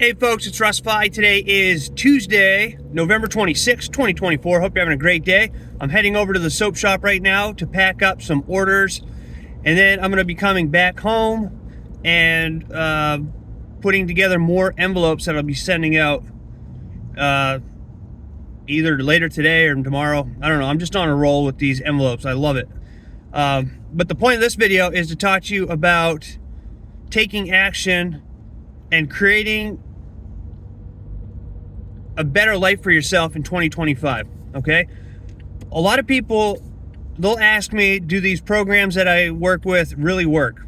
Hey folks, it's Russ Fi. Today is Tuesday, November 26, 2024. Hope you're having a great day. I'm heading over to the soap shop right now to pack up some orders, and then I'm going to be coming back home and putting together more envelopes that I'll be sending out either later today or tomorrow. I don't know. I'm just on a roll with these envelopes. I love it. But the point of this video is to talk to you about taking action and creating a better life for yourself in 2025, okay? A lot of people, they'll ask me, do these programs that I work with really work?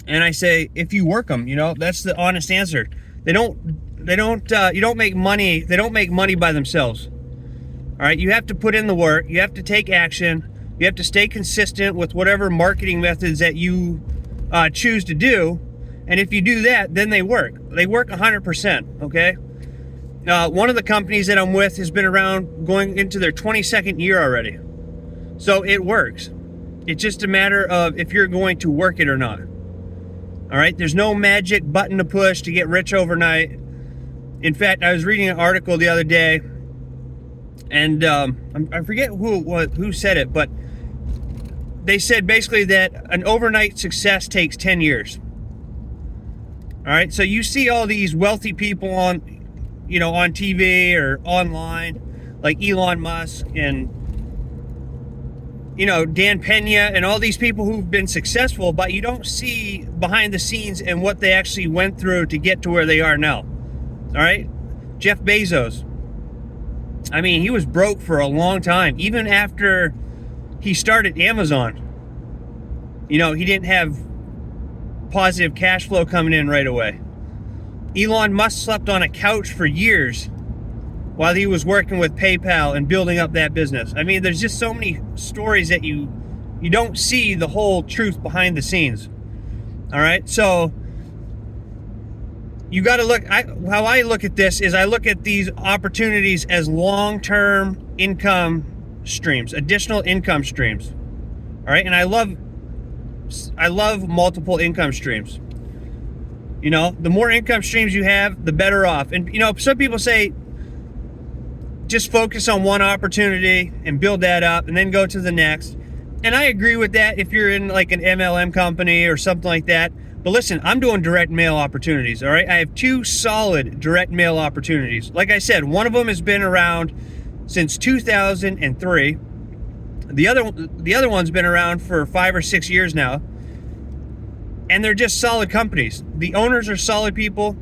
And I say, if you work them, that's the honest answer. You don't make money by themselves. All right, you have to put in the work, you have to take action, you have to stay consistent with whatever marketing methods that you choose to do. And if you do that, then they work. They work 100%, okay? One of the companies that I'm with has been around going into their 22nd year already. So it works. It's just a matter of if you're going to work it or not. All right? There's no magic button to push to get rich overnight. In fact, I was reading an article the other day, and I forget who said it, but they said basically that an overnight success takes 10 years. All right? So you see all these wealthy people on TV or online, like Elon Musk and, Dan Pena and all these people who've been successful, but you don't see behind the scenes and what they actually went through to get to where they are now. All right? Jeff Bezos. I mean, he was broke for a long time. Even after he started Amazon, he didn't have positive cash flow coming in right away. Elon Musk slept on a couch for years while he was working with PayPal and building up that business. I mean, there's just so many stories that you don't see the whole truth behind the scenes. All right, so you got to look. How I look at this is I look at these opportunities as long-term income streams, additional income streams. All right, and I love multiple income streams. The more income streams you have, the better off. And, some people say, just focus on one opportunity and build that up and then go to the next. And I agree with that if you're in like an MLM company or something like that. But listen, I'm doing direct mail opportunities, all right? I have 2 solid direct mail opportunities. Like I said, one of them has been around since 2003. The other one's been around for 5 or 6 years now. And they're just solid companies. The owners are solid people.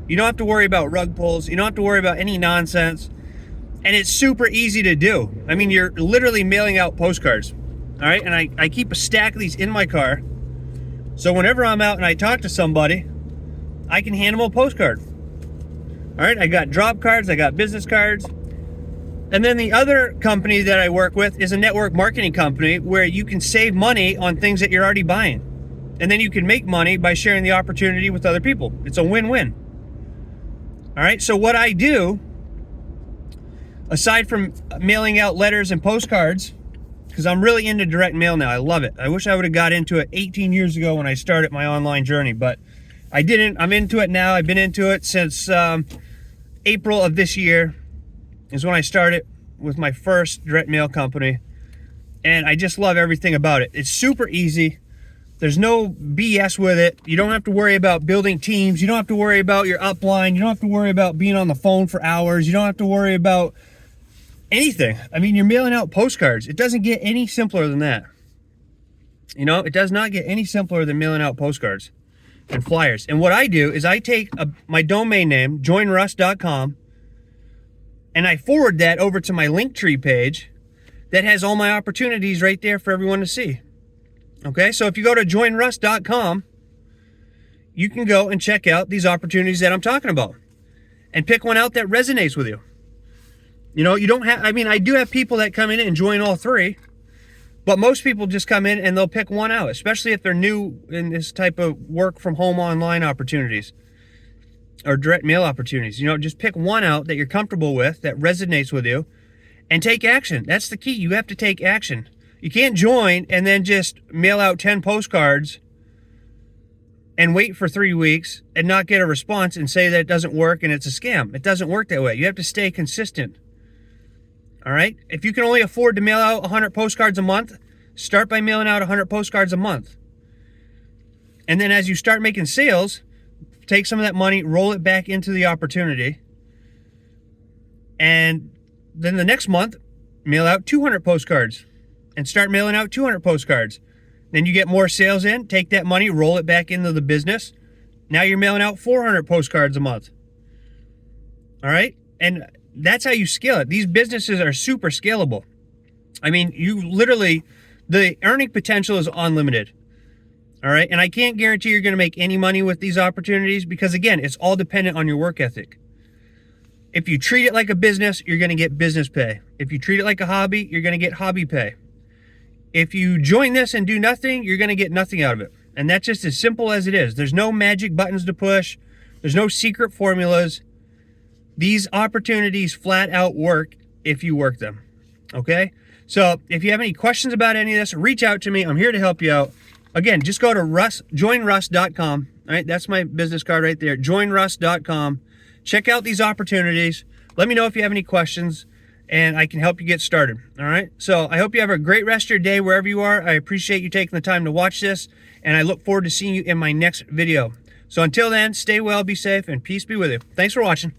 You don't have to worry about rug pulls. You don't have to worry about any nonsense. And it's super easy to do. I mean, you're literally mailing out postcards. All right? And I keep a stack of these in my car. So whenever I'm out and I talk to somebody, I can hand them a postcard. All right? I got drop cards. I got business cards. And then the other company that I work with is a network marketing company where you can save money on things that you're already buying. And then you can make money by sharing the opportunity with other people. It's a win-win. All right, so what I do, aside from mailing out letters and postcards, because I'm really into direct mail now, I love it. I wish I would have got into it 18 years ago when I started my online journey, but I didn't. I'm into it now. I've been into it since April of this year is when I started with my first direct mail company, and I just love everything about it. It's super easy. There's no BS with it. You don't have to worry about building teams. You don't have to worry about your upline. You don't have to worry about being on the phone for hours. You don't have to worry about anything. I mean, you're mailing out postcards. It doesn't get any simpler than that. It does not get any simpler than mailing out postcards and flyers. And what I do is I take my domain name, joinruss.com, and I forward that over to my Linktree page that has all my opportunities right there for everyone to see. Okay, so if you go to joinruss.com, you can go and check out these opportunities that I'm talking about and pick one out that resonates with you. You don't have, I do have people that come in and join all 3, but most people just come in and they'll pick one out, especially if they're new in this type of work from home online opportunities or direct mail opportunities. Just pick one out that you're comfortable with, that resonates with you, and take action. That's the key. You have to take action. You can't join and then just mail out 10 postcards and wait for 3 weeks and not get a response and say that it doesn't work and it's a scam. It doesn't work that way. You have to stay consistent. All right? If you can only afford to mail out 100 postcards a month, start by mailing out 100 postcards a month. And then as you start making sales, take some of that money, roll it back into the opportunity. And then the next month, mail out 200 postcards and start mailing out 200 postcards. Then you get more sales in, take that money, roll it back into the business. Now you're mailing out 400 postcards a month. All right? And that's how you scale it. These businesses are super scalable. I mean, you literally, the earning potential is unlimited. All right? And I can't guarantee you're going to make any money with these opportunities because, again, it's all dependent on your work ethic. If you treat it like a business, you're going to get business pay. If you treat it like a hobby, you're going to get hobby pay. If you join this and do nothing, you're going to get nothing out of it. And that's just as simple as it is. There's no magic buttons to push. There's no secret formulas. These opportunities flat out work if you work them. Okay? So if you have any questions about any of this, reach out to me. I'm here to help you out. Again, just go to joinruss.com. All right? That's my business card right there. Joinruss.com. Check out these opportunities. Let me know if you have any questions, and I can help you get started. All right? So I hope you have a great rest of your day wherever you are. I appreciate you taking the time to watch this, and I look forward to seeing you in my next video. So until then, stay well, be safe, and peace be with you. Thanks for watching.